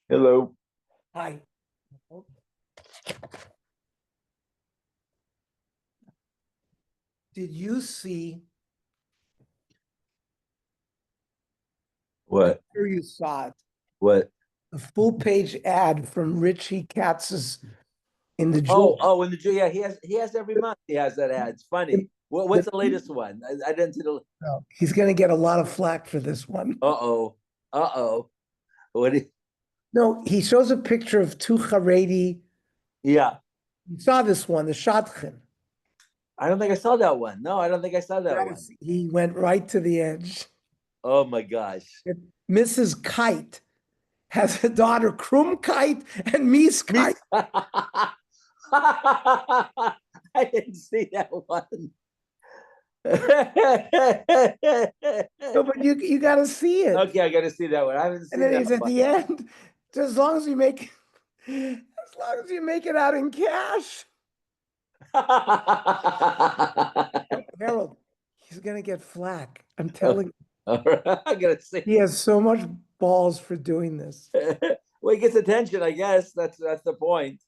Hello. Hi. Did you see? What? I'm sure you saw it. What? A full page ad from Richie Katz's in the Jew. In the Jew. Yeah, he has every month. He has that ad. It's funny. What's the latest one? I didn't see the. No, he's going to get a lot of flack for this one. Uh oh. What? No, he shows a picture of two Haredi. Yeah. You saw this one, the Shadchan. I don't think I saw that one. No, I don't think I saw that one. He went right to the edge. Oh my gosh. Mrs. Kite has a daughter, Krumkite and Mies Kite. I didn't see that one. No, but you got to see it. Okay, I got to see that one. I haven't seen and then that he's at one. the end, as long as you make it out in cash. Harold, he's gonna get flack. I'm telling you. All right, I gotta see. He has so much balls for doing this. Well, he gets attention, I guess. That's the point.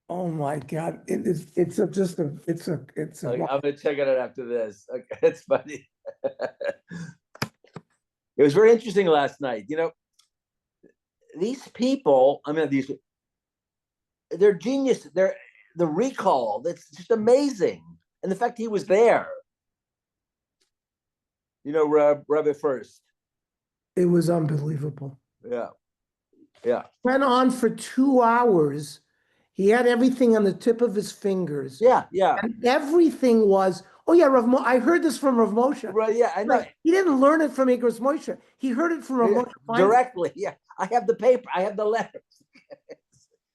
Oh my God! It's a. Okay, I'm gonna check it out after this. Okay, it's funny. It was very interesting last night. These people. I mean, they're genius. They're the recall. That's just amazing, and the fact he was there. Rabbi First. It was unbelievable. Yeah. Went on for 2 hours. He had everything on the tip of his fingers. Yeah. And everything was, I heard this from Rav Moshe. Right, yeah, I know. Right. He didn't learn it from Igros Moshe. He heard it from Rav Moshe. Directly, yeah. I have the paper. I have the letters.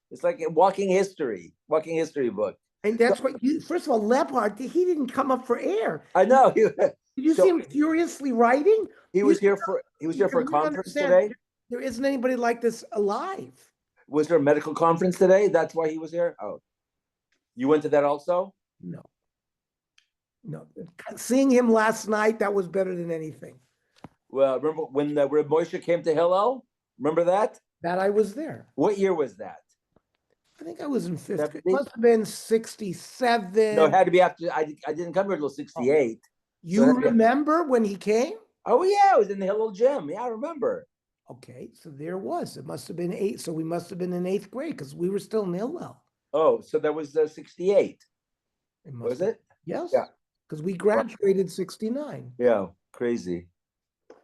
It's like a walking history book. And that's what first of all, Lephart, he didn't come up for air. I know. Did you see him furiously writing? He was here for a conference today. There isn't anybody like this alive. Was there a medical conference today? That's why he was here? Oh. You went to that also? No. Seeing him last night, that was better than anything. Well, remember when Reb Moshe came to Hillel? Remember that? That I was there. What year was that? I think I was in fifth grade. It must have been 67. No, it had to be after. I didn't come here until 68. You remember when he came? Oh, yeah. It was in the Hillel gym. Yeah, I remember. Okay, so there was. It must have been 8. So we must have been in 8th grade because we were still in Hillel. Oh, so that was 68. Was it? Yes. Yeah. Because we graduated 69. Yeah, crazy.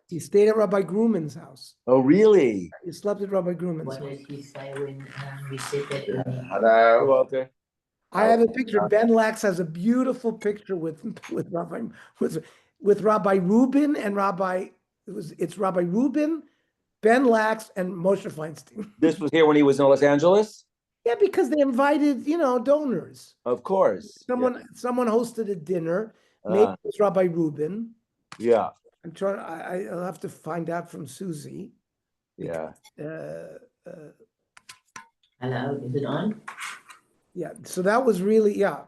He stayed at Rabbi Grumman's house. Oh, really? He slept at Rabbi Grumman's house. What did he say when we said that? Hello, Walter. I have a picture. Ben Lax has a beautiful picture with Rabbi Rubin and it's Rabbi Rubin, Ben Lax, and Moshe Feinstein. This was here when he was in Los Angeles? Yeah, because they invited, donors. Of course. Someone hosted a dinner. Maybe it was Rabbi Rubin. Yeah. I'm trying. I'll have to find out from Susie. Yeah. Hello, is it on? Yeah. So that was really, Yeah.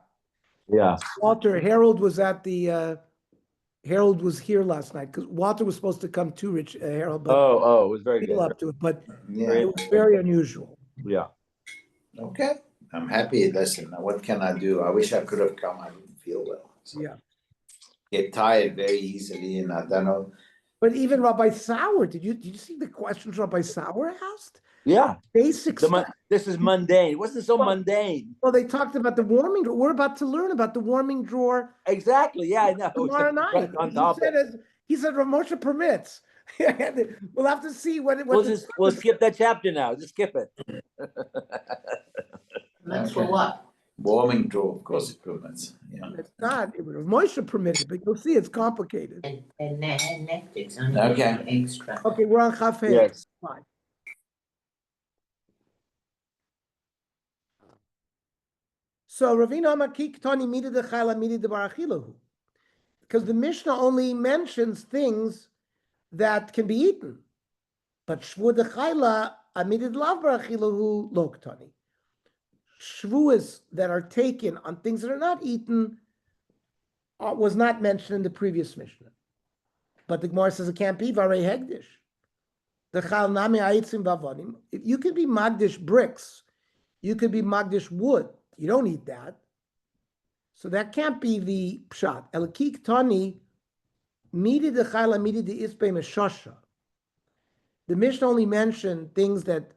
Walter, Harold was at the. Harold was here last night because Walter was supposed to come too, Rich Harold. But it was very good. Up to it, but it was very unusual. Yeah. Okay, I'm happy. Listen, what can I do? I wish I could have come. I didn't feel well. So Yeah. Get tired very easily, and I don't know. But even Rabbi Sauer, did you see the questions Rabbi Sauer asked? Yeah. Basic stuff. This is mundane. It wasn't so mundane. Well, they talked about the warming drawer. We're about to learn about the warming drawer. Exactly. Yeah, I know. Tomorrow night. He said Rav Moshe permits. We'll have to see what we'll skip that chapter now. Just skip it. That's for what? Warming drawer, of course it permits. Yeah. It's not. Rav Moshe permitted, but you'll see it's complicated. And Netflix only Okay. extra. Okay, we're on Chafei. Yes. Fine. So Ravina Makik Tani Mida de Chayla Mida de Barachilahu. Because the Mishnah only mentions things that can be eaten. But Shvu de Chayla Amidid Lav Barachilahu Loktani. Shvuas that are taken on things that are not eaten was not mentioned in the previous Mishnah. But the Gemara says it can't be Varei Hegdish. The chal nami aitzim vavonim. You could be magdish bricks. You could be magdish wood. You don't eat that. So that can't be the pshat. Elki ktani midi de chala midi de ispe meshasha. The Mishnah only mentioned things that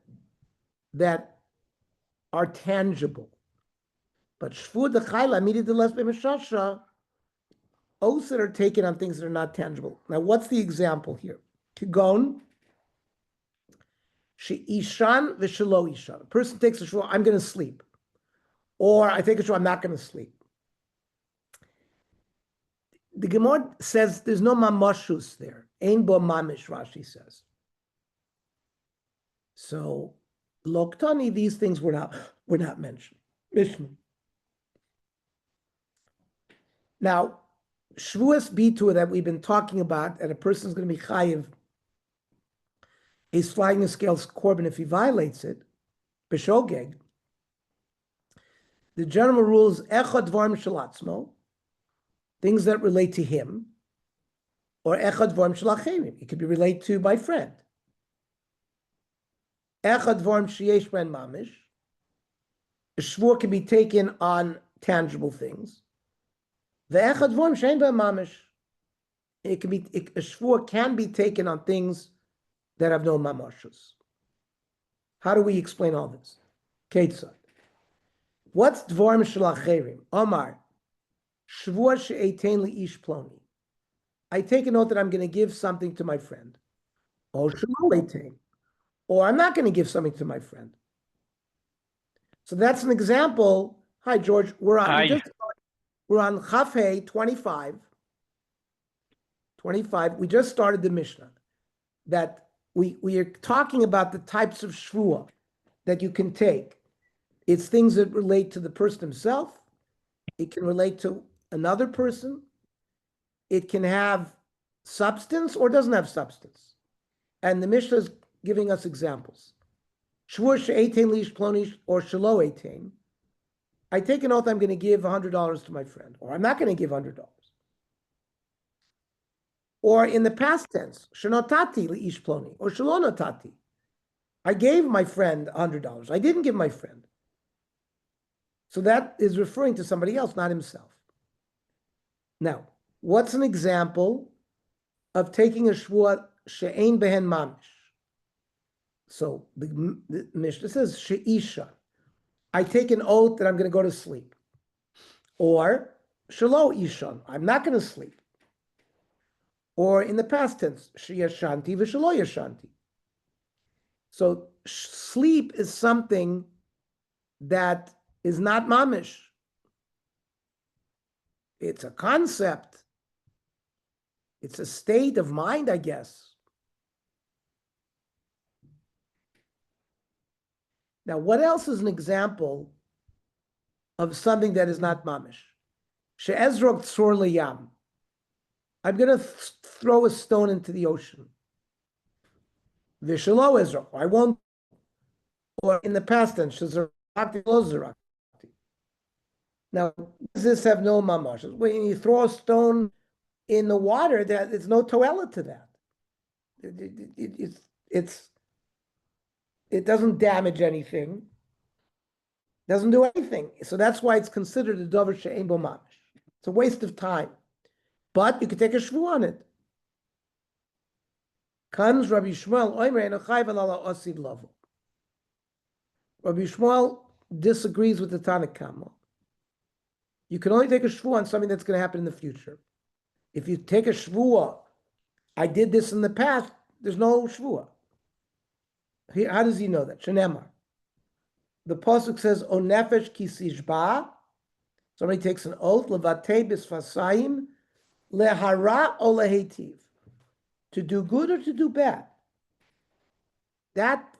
are tangible. But shvu de chayla midi de lespe meshasha, oaths that are taken on things that are not tangible. Now, what's the example here? Kigon, she ishan v'shelo ishan. A person takes a shvu, I'm going to sleep. Or I take a shvu, I'm not going to sleep. The Gemara says there's no mamashus there. Ein bo mamish, Rashi says. So, loktani, these things were not mentioned. Mishnah. Now, Shavuos Bitur that we've been talking about, and a person's going to be chayiv, he's flying the scales korban if he violates it, b'shogeg. The general rule is echad dvarim shalatzmo, things that relate to him, or echad dvarim shalacherim. It could be related to my friend. Echad dvarim sheyesh ben mamish. A shvur can be taken on tangible things. The echad dvarim shein ben mamish. It can be a shvur can be taken on things that have no mamashus. How do we explain all this? Ketzad. What's dvarim shalacherim? Omar. Shvur she'etein li'ish ploni. I take an oath that I'm going to give something to my friend. Or shelo etein. Or I'm not going to give something to my friend. So that's an example. Hi, George. We're on Chafei 25. 25. We just started the Mishnah. That we are talking about the types of shvua that you can take. It's things that relate to the person himself. It can relate to another person. It can have substance or doesn't have substance. And the Mishnah is giving us examples. Shvur she'etein liish ploni or shelo etein. I take an oath I'm going to give $100 to my friend, or I'm not going to give $100. Or in the past tense, shenotati liish ploni or shelo notati. I gave my friend $100. I didn't give my friend. So that is referring to somebody else, not himself. Now, what's an example of taking a shvua she'ein behen mamish? So the Mishnah says she'isha. I take an oath that I'm going to go to sleep. Or shelo ishan. I'm not going to sleep. Or in the past tense, she'yashanti v'shelo yashanti. So sleep is something that is not mamish. It's a concept. It's a state of mind, I guess. Now, what else is an example of something that is not mamish? She'ezrok tzor liyam. I'm going to throw a stone into the ocean. V'shelo ezrok. I won't. Or in the past tense, she'zrakti lo zrakti. Now, does this have no mamash? When you throw a stone in the water, there's no toilet to that. It doesn't damage anything. Doesn't do anything. So that's why it's considered a davar she'ein bo mamish. It's a waste of time. But you could take a shvu on it. Comes Rabbi Shmuel, oimer eno chayv ala osid lavo. Rabbi Shmuel disagrees with the Tanakh Kama. You can only take a shvuah on something that's going to happen in the future. If you take a shvuah, I did this in the past, there's no shvuah. How does he know that? Shenemar. The pasuk says, "O nefesh ki sishba." Somebody takes an oath, levatei bisfasayim, lehara o lehetiv, to do good or to do bad. That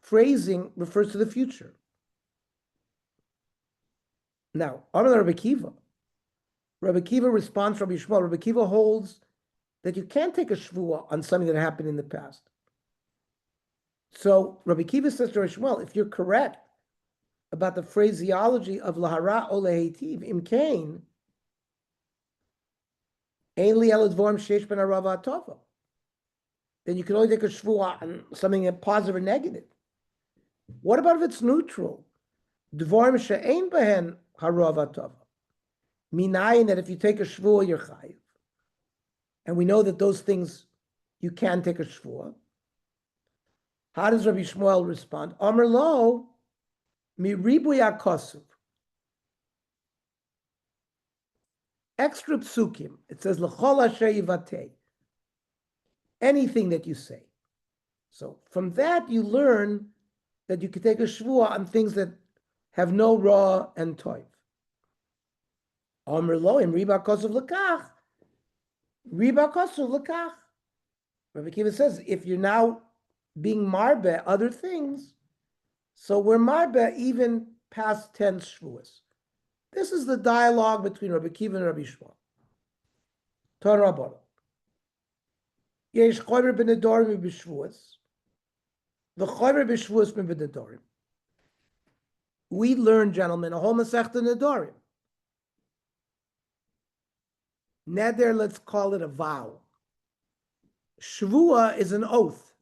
phrasing refers to the future. Now, Amar Rabbi Kiva. Rabbi Kiva responds to Rabbi Shmuel. Rabbi Kiva holds that you can't take a shvuah on something that happened in the past. So Rabbi Kiva says to Rabbi Shmuel, if you're correct about the phraseology of lahara o lehetiv im kain, ein li el dvorim sheish ben arava atova. then you can only take a shvuah on something positive or negative. What about if it's neutral? Dvorim she'ein behen harava tova. Minayin that if you take a shvuah, you're chayiv. And we know that those things you can take a shvuah. How does Rabbi Shmuel respond? Amar lo mi ribuy hakosuv. Extra psukim. It says l'chol asher yivatei. Anything that you say. So from that you learn that you can take a shvuah on things that have no raw and toiv. Amar lo im riba hakosuv l'kach. Riba hakosuv l'kach. Rabbi Akiva says if you're now being marbe other things, so we're marbe even past 10 shvuas. This is the dialogue between Rabbi Akiva and Rabbi Shmuel. Torah Rabbanon. Yesh chover b'nedorim b'shvuas. V'chover b'shvuas b'nedorim. We learn, gentlemen, a whole masechta nedorim. Neder, let's call it a vow. Shvuah is an oath.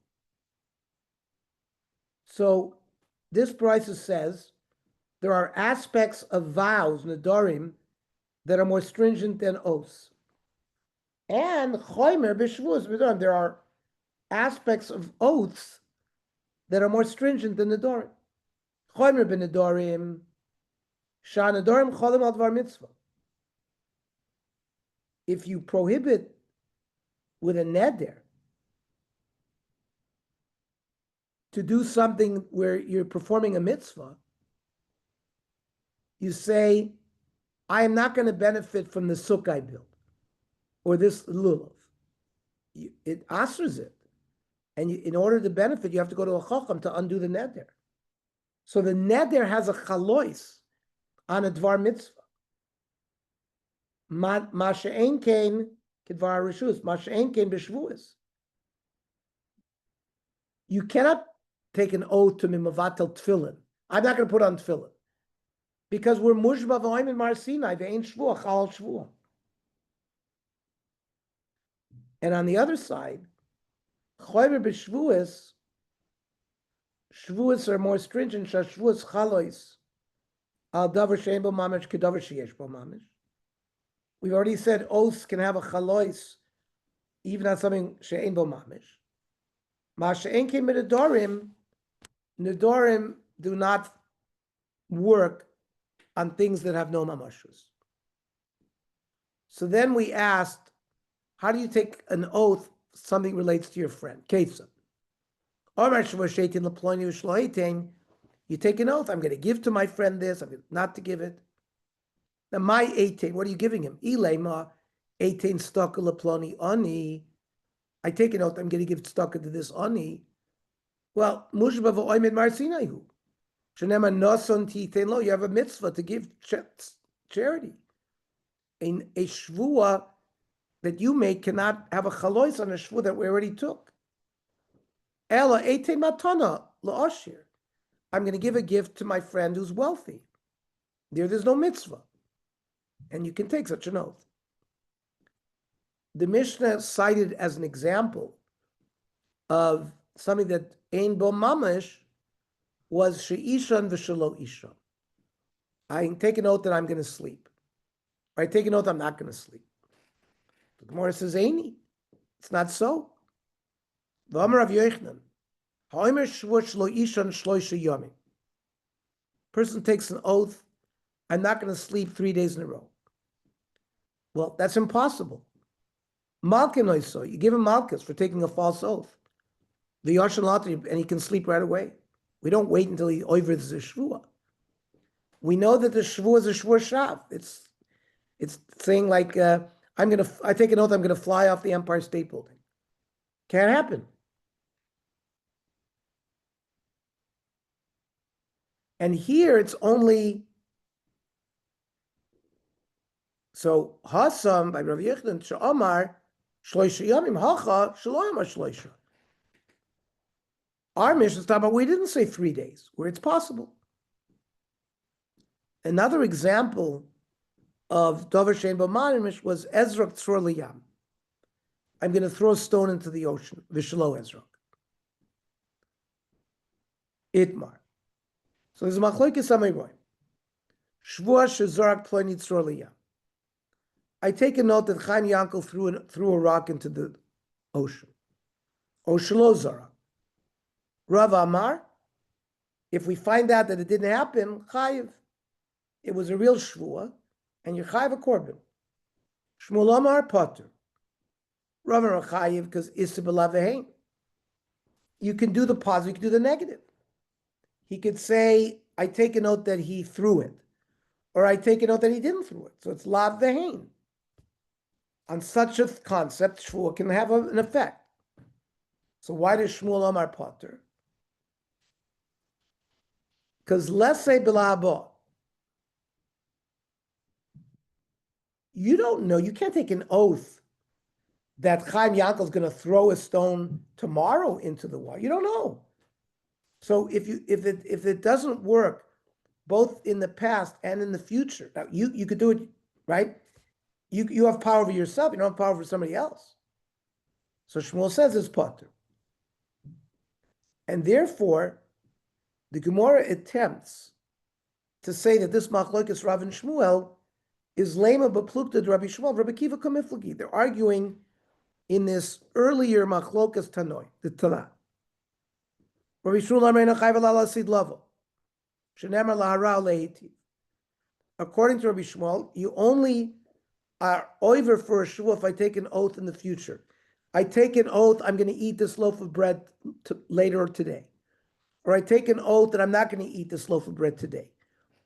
So this brisa says there are aspects of vows, nedarim, that are more stringent than oaths. And chomer b'shvuas b'nedorim, there are aspects of oaths that are more stringent than nedarim. Chomer b'nedarim, sha nedarim cholim al dvar mitzvah. If you prohibit with a neder to do something where you're performing a mitzvah, you say, I am not going to benefit from the sukkah I built, or this lulav. It asers it. And in order to benefit, you have to go to a chacham to undo the neder. So the neder has a chalois on a dvar mitzvah. Ma she'ein kein kedvar rishus, ma she'ein kein b'shvuas. You cannot take an oath to mimavatel tefillin. I'm not going to put on tefillin. Because we're mushba v'oim in Mar Sinai, ve'ein shvuah, chal shvuah. And on the other side, chover b'shvuas, shvuas are more stringent, shvuas chalois, al davar she'ein bo mamish, kedavar sheyesh bo mamish. We've already said oaths can have a chalois, even on something she'ein bo mamish. Ma she'ein kein nedorim, nedorim do not work on things that have no mamashus. So then we asked, how do you take an oath, something relates to your friend? Ketsa. You take an oath, I'm going to give to my friend this, I'm not to give it. Now my 18, what are you giving him? Ilema 18 staka leploni ani. I take an oath, I'm going to give staka to this ani. Well, mushba v'oimed mar sinaihu. Shenema noson titein lo. You have a mitzvah to give charity. A shvuah that you make cannot have a chalois on a shvuah that we already took. Ela 18 matana la'ashir. I'm going to give a gift to my friend who's wealthy. There's no mitzvah. And you can take such an oath. The Mishnah cited as an example of something that ein bo mamish was she'ishan v'shelo ishan. I take an oath that I'm going to sleep. Or I take an oath I'm not going to sleep. The Gemara says, Eini. It's not so. V'amar Rav Yochanan, ha'omer shvur shelo ishan shloisha yomim. Person takes an oath, I'm not going to sleep 3 days in a row. Well, that's impossible. Malkin oiso, you give him malchus for taking a false oath. The yashan latri, and he can sleep right away. We don't wait until he overs the shvuah. We know that the shvuah is a shvuah shav. It's saying like, I take an oath, I'm going to fly off the Empire State Building. Can't happen. And here it's only, so Hasam by Rav Yochanan she'amar shloisha yamim hacha shelo amar shloisha. Our mission is talking about we didn't say 3 days, where it's possible. Another example of Dover Shein B'Manimish was Ezra Tzur Liyam. I'm going to throw a stone into the ocean. Vishlo Ezra. Itmar. So there's a machlokes amayroim. Shvua shezorak ploi nitzror liyam. I take a note that Chaim Yankel threw a rock into the ocean. O shelo zorak. Rav Amar, if we find out that it didn't happen, chayiv. It was a real shvua, and you chayiv a korban. Shmuel Amar potter. Rav Amar chayiv because issa b'lavehein. You can do the positive, you can do the negative. He could say, I take a note that he threw it, or I take a note that he didn't throw it. So it's lav vehein. On such a concept, shvua can have an effect. So why does Shmuel Amar potter? Because let's say bilabo. You don't know, you can't take an oath that Chaim Yankel is going to throw a stone tomorrow into the water. You don't know. So if it doesn't work, both in the past and in the future, now you could do it, right? You have power over yourself, you don't have power over somebody else. So Shmuel says it's potter. And therefore, the Gemara attempts to say that this machlokes Rav and Shmuel is lema b'plukta Rabbi Shmuel, Rabbi Kiva kamiflagi. They're arguing in this earlier machlokes tanoi, the Tanah. Rabbi Shmuel Amreina chayv ala sid lavo, shenemar lahara leiti. According to Rabbi Shmuel, you only are over for a shvuah if I take an oath in the future. I take an oath I'm going to eat this loaf of bread later today. Or I take an oath that I'm not going to eat this loaf of bread today.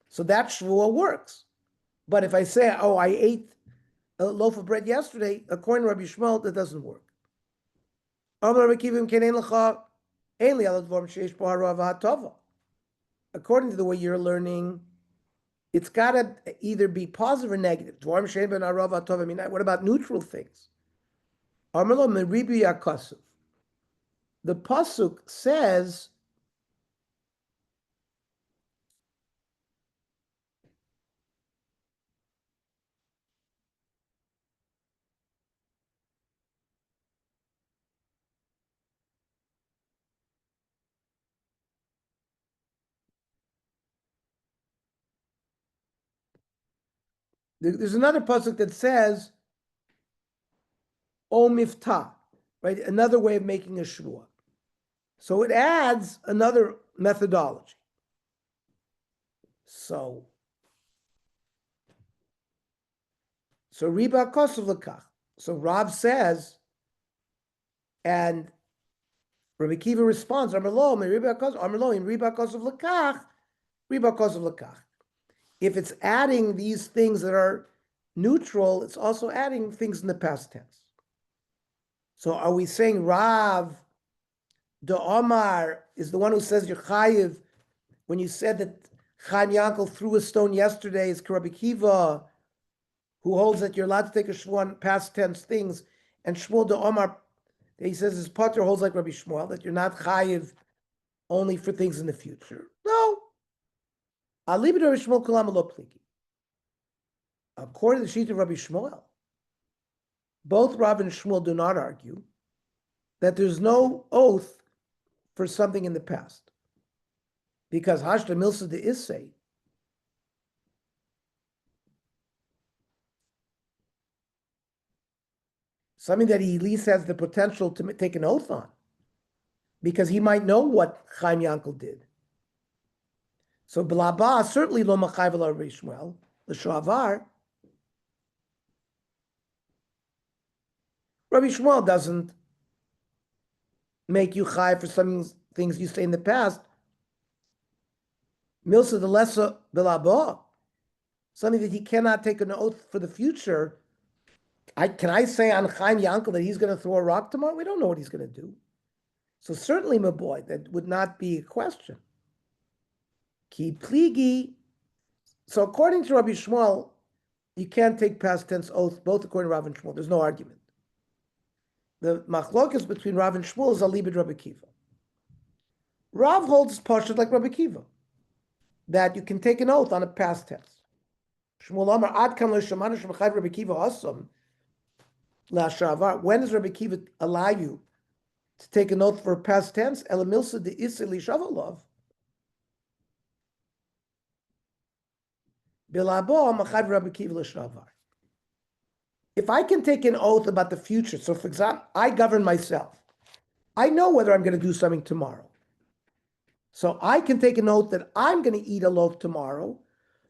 So that shvuah works. But if I say, oh, I ate a loaf of bread yesterday, according to Rabbi Shmuel, that doesn't work. According to the way you're learning, it's got to either be positive or negative. What about neutral things? The pasuk says, there's another pasuk that says, O miftah, right? Another way of making a shvuah. So it adds another methodology. So riba kosov lekach. So Rav says, and Rabbi Kiva responds, Amrlo, riba kosov lekach, riba kosov lekach. If it's adding these things that are neutral, it's also adding things in the past tense. So are we saying Rav, the Omar, is the one who says you're chayiv when you said that Chaim Yankel threw a stone yesterday is Rabbi Kiva, who holds that you're allowed to take a shvuah on past tense things, and Shmuel the Omar, he says his potter holds like Rabbi Shmuel, that you're not chayiv only for things in the future. No. According to the sheet of Rabbi Shmuel, both Rav and Shmuel do not argue that there's no oath for something in the past. Because Hashda Milsa de Issei, something that he at least has the potential to take an oath on, because he might know what Chaim Yankel did. So Blaba certainly lo machayv ala Rabbi Shmuel, l'shavar. Rabbi Shmuel doesn't make you chayv for some things you say in the past. Milsa the lesser Blaba, something that he cannot take an oath for the future. Can I say on Chaim Yankel that he's going to throw a rock tomorrow? We don't know what he's going to do. So certainly, my boy, that would not be a question. Ki pligi. So according to Rabbi Shmuel, you can't take past tense oath, both according to Rav and Shmuel. There's no argument. The machlokas between Rav and Shmuel is alibid Rabbi Kiva. Rav holds pashut like Rabbi Kiva, that you can take an oath on a past tense. Shmuel Amar ad kam lo shamanu shemachayv Rabbi Kiva asum. La shavar. When does Rabbi Kiva allow you to take an oath for past tense? Elamilsa de isili shavalov. Bilabo machav Rabbi Kiva l'shavar. If I can take an oath about the future, so for example, I govern myself. I know whether I'm going to do something tomorrow. So I can take an oath that I'm going to eat a loaf tomorrow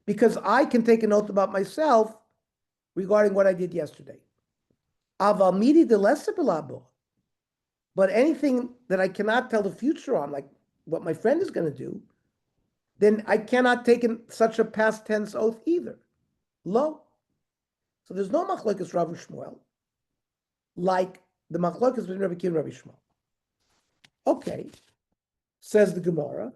because I can take an oath about myself regarding what I did yesterday. Aval midi de lesa bilabo. But anything that I cannot tell the future on, like what my friend is going to do, then I cannot take such a past tense oath either. Lo. So there's no machlokas Rav and Shmuel, like the machlokas between Rabbi Kiva and Rabbi Shmuel. Okay, says the Gemara.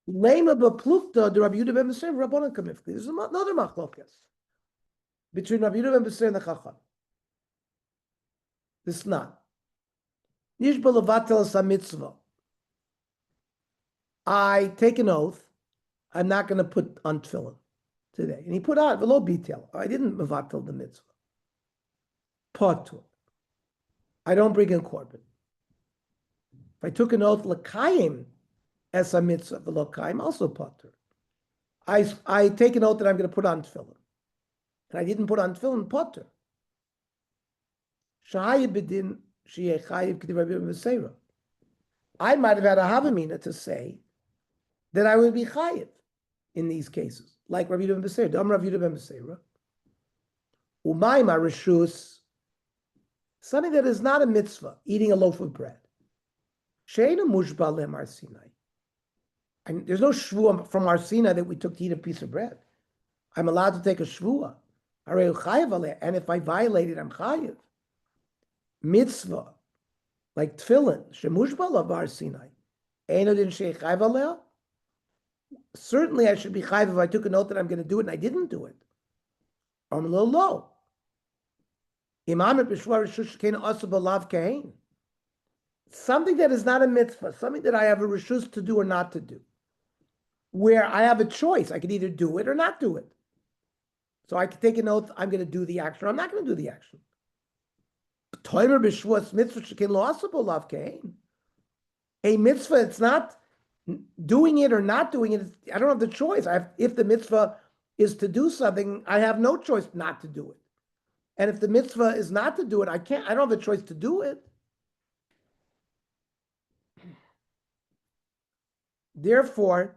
Lema b'plukta de Rabbi Yehuda ben Beser Rabbanan kamifli. There's another machlokas between Rabbi Yehuda ben Beser and the Chacham. This is not. Nish b'levatel sa mitzvah. I take an oath. I'm not going to put on tefillin today. And he put on below detail. I didn't mevatel the mitzvah. Potur. I don't bring in korban. If I took an oath l'kayim as a mitzvah, l'kayim also potur. I take an oath that I'm going to put on tefillin. And I didn't put on tefillin, potur. Shahayib b'din sheyeh chayiv k'div Rabbi Yehuda. I might have had a havamina to say that I would be chayiv in these cases, like Rabbi Yehuda ben Beser, Dam Rabbi Yehuda ben Beser. Umayma reshus, something that is not a mitzvah, eating a loaf of bread. Sheina mushba le'mar Sinai. And there's no shvuah from our Sinai that we took to eat a piece of bread. I'm allowed to take a shvuah. And if I violate it, I'm chayiv. Mitzvah, like tefillin, shemushba le'mar Sinai. Eino din she'chayiv aleh. Certainly I should be chayiv if I took a note that I'm going to do it and I didn't do it. I'm a little low. Something that is not a mitzvah, something that I have a reshus to do or not to do, where I have a choice. I can either do it or not do it. So I can take an oath, I'm going to do the action or I'm not going to do the action. A mitzvah, it's not doing it or not doing it. I don't have the choice. If the mitzvah is to do something, I have no choice not to do it. And if the mitzvah is not to do it, I don't have the choice to do it. Therefore,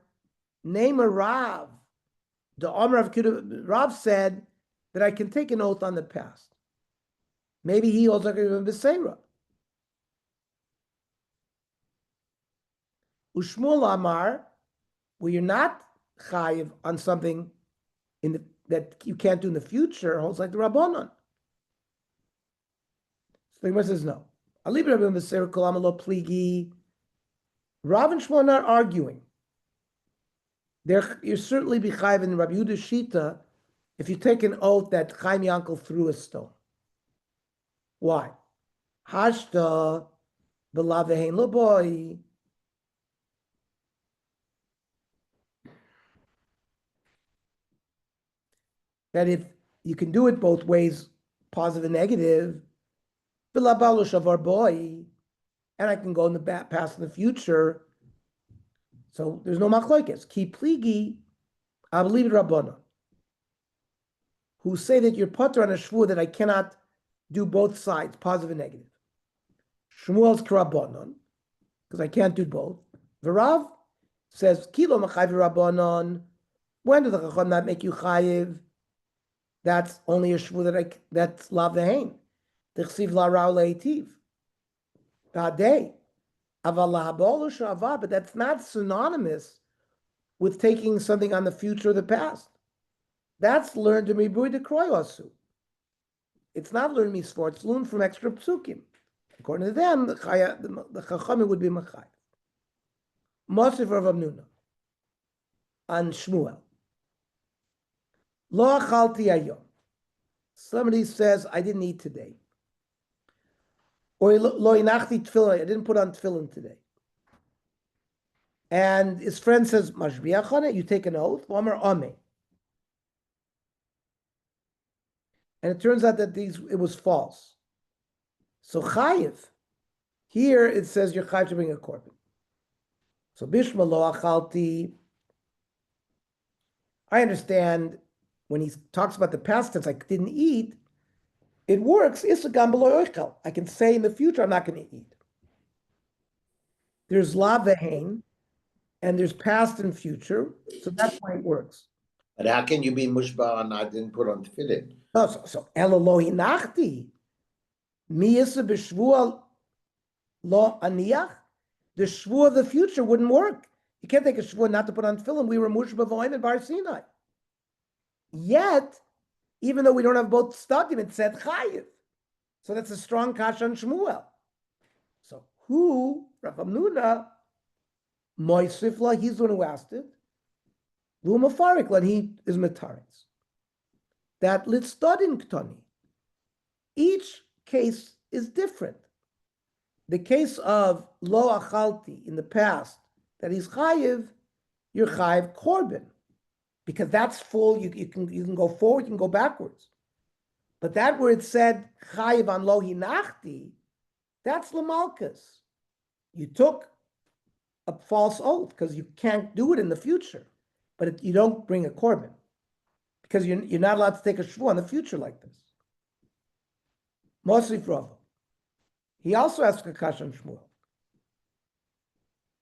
name a Rav. The Omer of Rav said that I can take an oath on the past. Maybe he also can even Beseira. Ushmul Amar, where you're not chayiv on something that you can't do in the future, holds like the Rabbanon. So the Gemara says no. Ali Rabbi Beseira kolam lo pligi. Rav and Shmuel are not arguing. You certainly be chayiv in Rabbi Yehuda's Shita if you take an oath that Chaim Yankel threw a stone. Why? Hashta b'lavehein loboy. That if you can do it both ways, positive and negative, b'labalo shavar boy, and I can go in the past and the future. So there's no machlokes. Ki pligi, I believe it Rabbana, who say that you're potter on a shvuah that I cannot do both sides, positive and negative. Shmuel's k'Rabbanon, because I can't do both. V'Rav says kilo machayiv Rabbanon. When does the Chacham not make you chayiv? That's only a shvuah that's lav vehein. Tichsiv la ra'u le'itiv. Ba'adei. But that's not synonymous with taking something on the future or the past. That's learned to mibui de kroyasu. It's not learned misfor, it's learned from extra psukim. According to them, the chachamim would be machai. Mosif Rav Amnuna on Shmuel. Lo achalti hayom. Somebody says, I didn't eat today. Or lo inachti tefillin, I didn't put on tefillin today. And his friend says, Mashbiach on it, you take an oath, Omer Ame. And it turns out that it was false. So chayiv. Here it says you're chayiv to bring a korban. So bishma lo achalti. I understand when he talks about the past tense, I didn't eat. It works. Isagam b'lo oichel. I can say in the future I'm not going to eat. There's la vehain, and there's past and future, so that's why it works. But how can you be mushba and I didn't put on tefillin? No, so elolohi nachti. Mi yisa b'shvua lo aniach. The shvua of the future wouldn't work. You can't take a shvua not to put on tefillin. We were mushba v'oin and bar Sinai. Yet, even though we don't have both stadim, it said chayiv. So that's a strong kasha on Shmuel. So who, Rav Hamnuna, Moisifla, he's the one who asked it. Lumafarikla, he is Metaritz. That litstadin ktani. Each case is different. The case of lo achalti in the past, that he's chayiv, you're chayiv korban. Because that's full, you can go forward, you can go backwards. But that where it said chayiv on lo hinachti, that's lamalkas. You took a false oath because you can't do it in the future, but you don't bring a korban because you're not allowed to take a shvuah in the future like this. Mosif Rava. He also asked a kasha on Shmuel.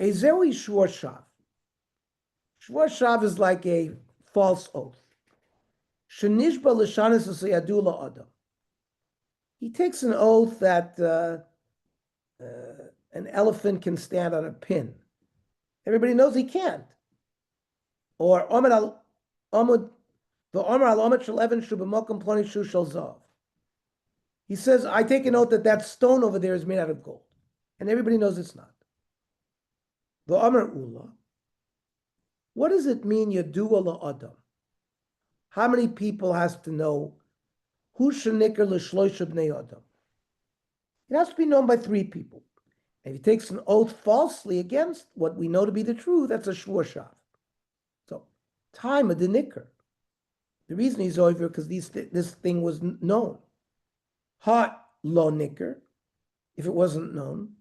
Ezewi shvuah shav. Shvuah shav is like a false oath. Shenishba l'shanis asayadu la'adam. He takes an oath that an elephant can stand on a pin. Everybody knows he can't. Or Omer al Omud the Omer al Omid shel Even shu b'mokum ploni shu shel zav. He says, I take an oath that that stone over there is made out of gold. And everybody knows it's not. The Omer Ula. What does it mean, Yadua la'adam? How many people has to know who shenikar l'shloisha b'nei adam? It has to be known by 3 people. If he takes an oath falsely against what we know to be the truth, that's a shvuah shav. So, time of the nicker. The reason he's over because this thing was known. Ha lo nicker, if it wasn't known.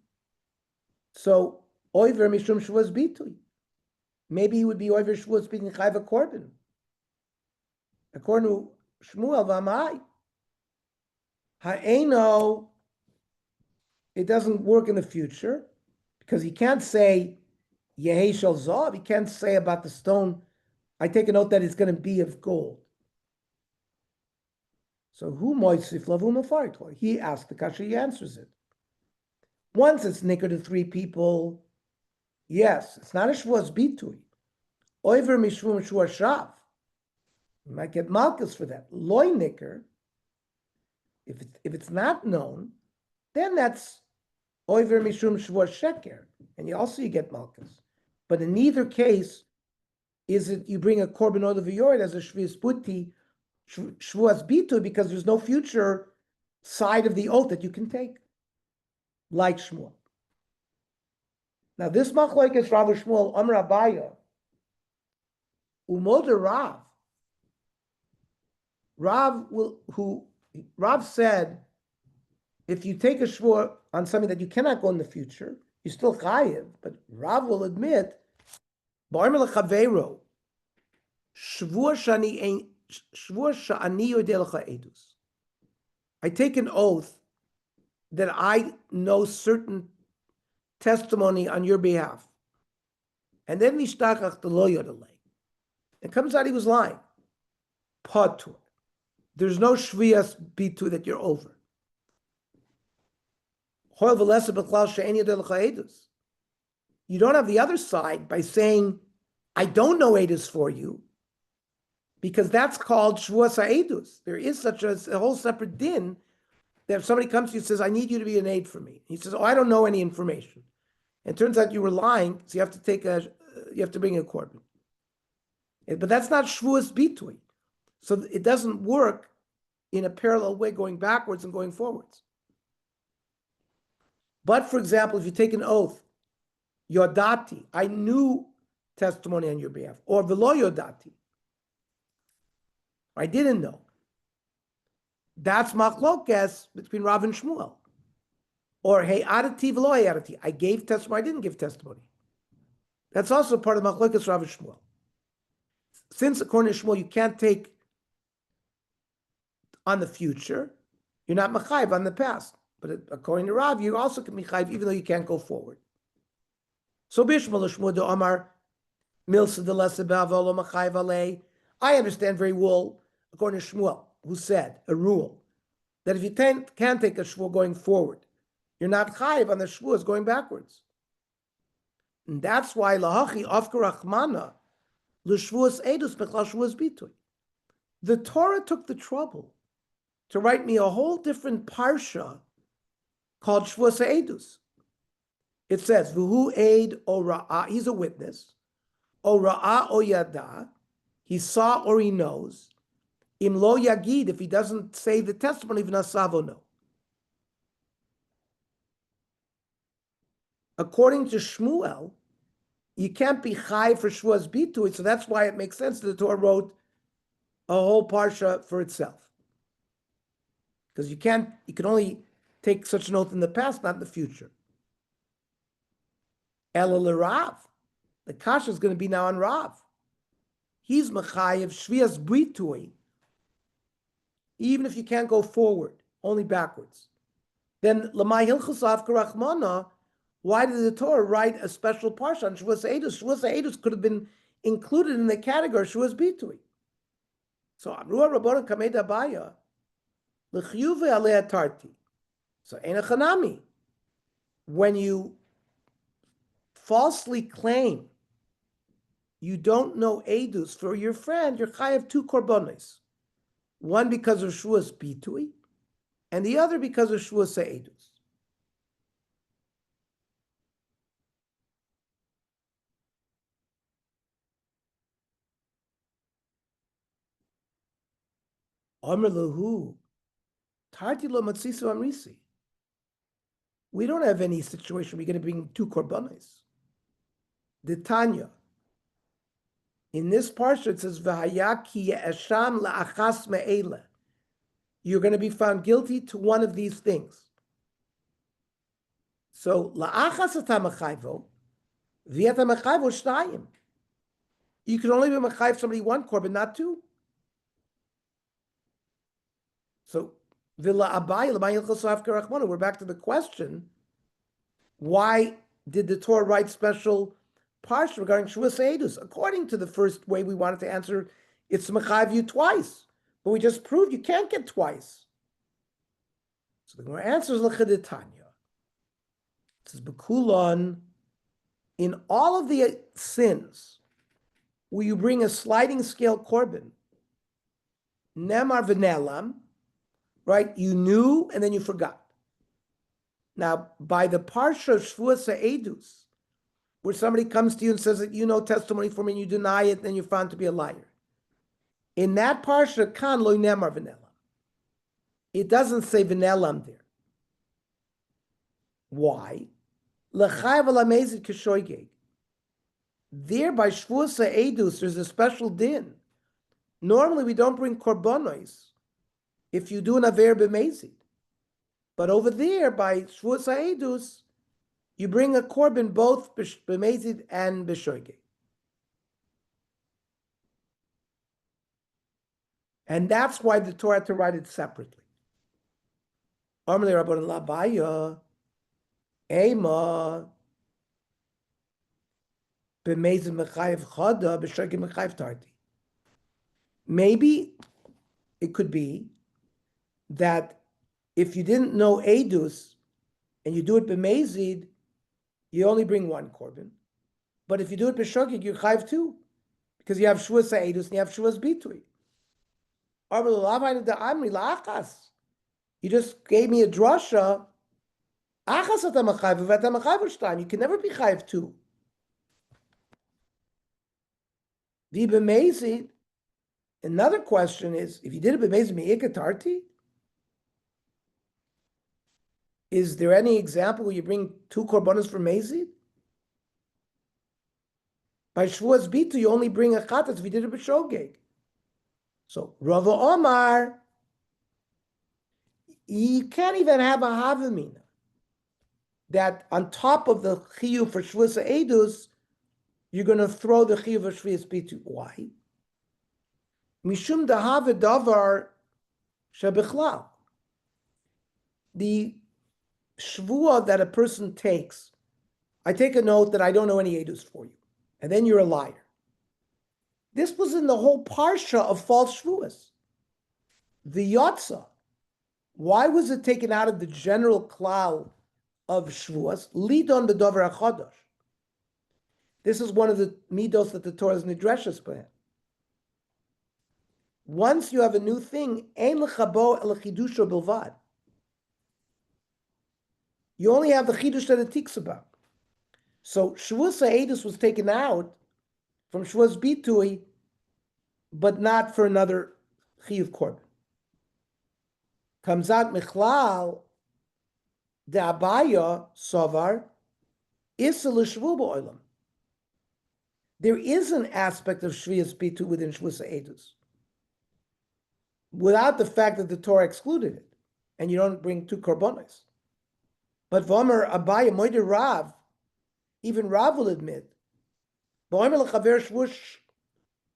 So, oiver mishum shvuas bitui. Maybe he would be oiver shvuas speaking chayva korban. According to Shmuel v'amai, ha'eno. It doesn't work in the future because he can't say Yehei Shel Zav. He can't say about the stone, I take a note that it's going to be of gold. So who moisif lavu mafarikla? He asked the kasha, he answers it. Once it's nicker to 3 people, yes, it's not a shvuas bitui. Oiver mishvum shvuah shav. You might get malchus for that. Loy nicker, if it's not known, then that's oiver mishum shvuah sheker, and you get malchus. But in neither case is it you bring a korban oil of yored as a shvius puti shvuas bitu because there's no future side of the oath that you can take, like Shmuel. Now this machlokes Rav Shmuel Amar Abaya umoder Rav. Rav said, if you take a shvuah on something that you cannot go in the future, you're still chayiv. But Rav will admit, ba'omer lechaveiro, shvuah sha'ani yodeh lecha edus. I take an oath that I know certain testimony on your behalf, and then mishtachach the lo yodelei. It comes out he was lying. Patur. There's no shvias bitu that you're over. You don't have the other side by saying, I don't know edus for you, because that's called shvuas ha'edus. There is such a whole separate din that if somebody comes to you and says, I need you to be an aid for me. He says, oh, I don't know any information. And it turns out you were lying, so you have to bring a korban. But that's not shvuas bitui. So it doesn't work in a parallel way going backwards and going forwards. But for example, if you take an oath, yodati, I knew testimony on your behalf, or velo yodati, I didn't know. That's machlokes between Rav and Shmuel. Or hey adati v'lo hey adati, I gave testimony, I didn't give testimony. That's also part of Machlokes Rav and Shmuel. Since according to Shmuel you can't take on the future, you're not mechayiv on the past. But according to Rav, you also can be chayiv even though you can't go forward. So Bishmal Shmuel do Amar Milsa de Lesabav Olo Machayiv Alei. I understand very well, according to Shmuel, who said a rule that if you can't take a shvuah going forward, you're not chayiv on the shvuahs going backwards. And that's why lahachi afkar achmana l'shvuas edus bechal shvuas bitui. The Torah took the trouble to write me a whole different parsha called shvuas edus. It says v'hu eid o ra'ah. He's a witness. O ra'ah o yada. He saw or he knows. Im lo yagid, if he doesn't say the testimony, v'nasavo no. According to Shmuel, you can't be chai for shvuas bitui, so that's why it makes sense that the Torah wrote a whole parsha for itself. Because you can only take such an oath in the past, not in the future. Ela Rav, the kasha is going to be now on Rav. He's mechayev shvias bitui, even if you can't go forward, only backwards. Then lamai hilchos avkar rachmana. Why did the Torah write a special parsha on Shavuos Eidus? Shavuos Eidus could have been included in the category Shavuos Bitui. So Amrua Rabbanan Kamed Abaya L'chiyuve Alei Tarti. So Eina Chanami. When you falsely claim you don't know Eidus for your friend, you're chayav two korbanos. One because of Shavuos Bitui, and the other because of Shavuos Eidus. Amr lahu, tarti lo matzisu amrisi. We don't have any situation we're going to bring two korbanos. The Tanya. In this parsha it says v'haya ki ye'esham la'achas me'ela. You're going to be found guilty to one of these things. So la'achas ata mechayvo, v'yata mechayvo shnayim. You can only be mechayv somebody one korban, not two. So, we're back to the question, why did the Torah write special parsha regarding Shavuos Eidus? According to the first way we wanted to answer, it's mechayiv you twice. But we just proved you can't get twice. So the answer is l'chedetanya. It says, B'kulon, in all of the sins where you bring a sliding scale korban, nemar v'nelam, right? You knew and then you forgot. Now, by the parsha Shavuos Eidus, where somebody comes to you and says that you know testimony for me and you deny it, then you're found to be a liar. In that parsha, kan lo nemar v'nelam. It doesn't say v'nelam there. Why? L'chayv alamezid kishoygeg. There by Shavuos Eidus, there's a special din. Normally, we don't bring korbanos if you do an aver b'mezid. But over there, by Shavuos Eidus, you bring a korban both b'mezid and b'shoigeg. And that's why the Torah had to write it separately. Amrei Rabbanan Labaya, Ema, b'mezid mechayev chada, b'shoigeg mechayev tarti. Maybe it could be that if you didn't know Eidus and you do it b'mezid, you only bring one korban. But if you do it b'shogeg, you're chayiv two, because you have Shavuos Eidus and you have Shavuos Bitui. You just gave me a drasha. You can never be chayiv two. The b'mezid. Another question is, if you did it b'mezid me'ikatarti, is there any example where you bring two korbanos for mezid? By Shavuos Bitu, you only bring a chatas if you did it b'shogeg. So Rava Omar, you can't even have a havamina. that on top of the chiyuv for Shavuos Edus, you're going to throw the chiyuv of Shvius Bitu. Why? Mishum dahave davar shebichlal. The shvua that a person takes, I take a note that I don't know any edus for you, and then you're a liar. This was in the whole parsha of false shvuas. The yotza. Why was it taken out of the general klal of shvuas? Lidon b'dover hachodosh. This is one of the midos that the Torah's nidreshes by. Once you have a new thing, ein l'chabo el chidusho bilvad. You only have the chidush that it talks about. So Shavuos Edus was taken out from Shavuos Bitui, but not for another chiyuv korban. Comes out Michlal de Abaya Sovar Issa l'Shvu b'olam. There is an aspect of Shvius Bitu within Shavuos Edus, without the fact that the Torah excluded it, and you don't bring two korbanos. But Vomer Abaya Moider Rav, even Rav will admit, Vomer l'chaver Shavuos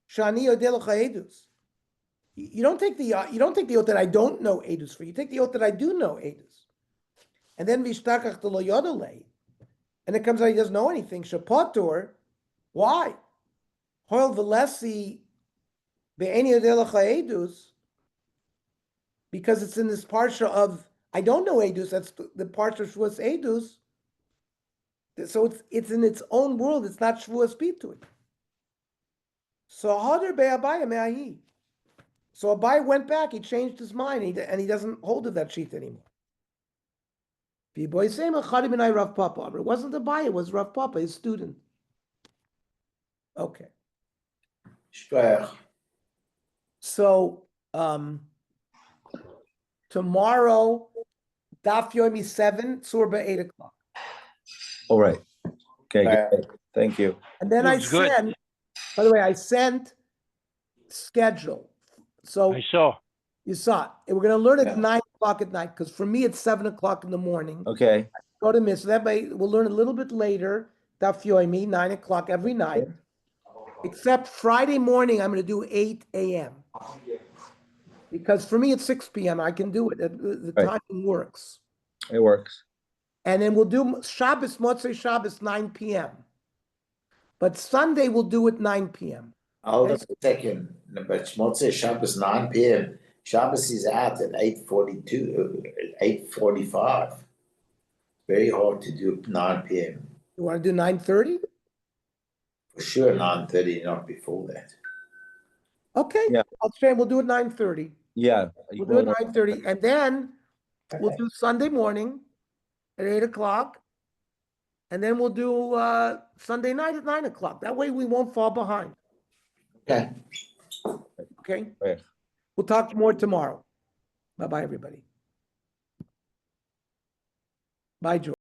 Shani Odel Edus. You don't take the oath that I don't know edus for. You take the oath that I do know edus, and then vishtakach to lo yodele, and it comes out he doesn't know anything. Shapatur, why? Hoil velesi be'eni adelacha edus, because it's in this parsha of I don't know edus. That's the parsha of Shavuos edus. So it's in its own world. It's not Shavuos bitui. So hader be'abaya me'ahi. So Abai went back, he changed his mind, and he doesn't hold to that sheet anymore. It wasn't Abai, it was Rav Papa, his student. Okay. Shkoyach. So tomorrow, Daf Yomi 7, Surba 8 o'clock. All right. Okay, good. Thank you. And then Looks good. by the way, I sent schedule. So I saw. you saw it. We're going to learn at Yeah. 9 o'clock at night, because for me, it's 7 o'clock in the morning. Okay. Go to miss. So that way we'll learn a little bit later. Daf Yomi, 9 o'clock every night. Except Friday morning, I'm going to do 8 a.m. Because for me, it's 6 p.m. I can do it. The Right. timing works. It works. And then we'll do Shabbos, Motzei Shabbos, 9 p.m. But Sunday, we'll do it 9 p.m. Hold on a second, but Shmotze Shabbos 9 p.m. Shabbos is out at 8:42, 8:45. Very hard to do 9 p.m. You want to do 9:30? For sure 9:30, not before that. Okay. Yeah. I'll say we'll do it 9:30. Yeah. We'll do it 9:30, and then we'll do Sunday morning at 8 o'clock, and then we'll do Sunday night at 9 o'clock. That way we won't fall behind. Okay. Okay? Right. We'll talk more tomorrow. Bye-bye, everybody. Bye, George.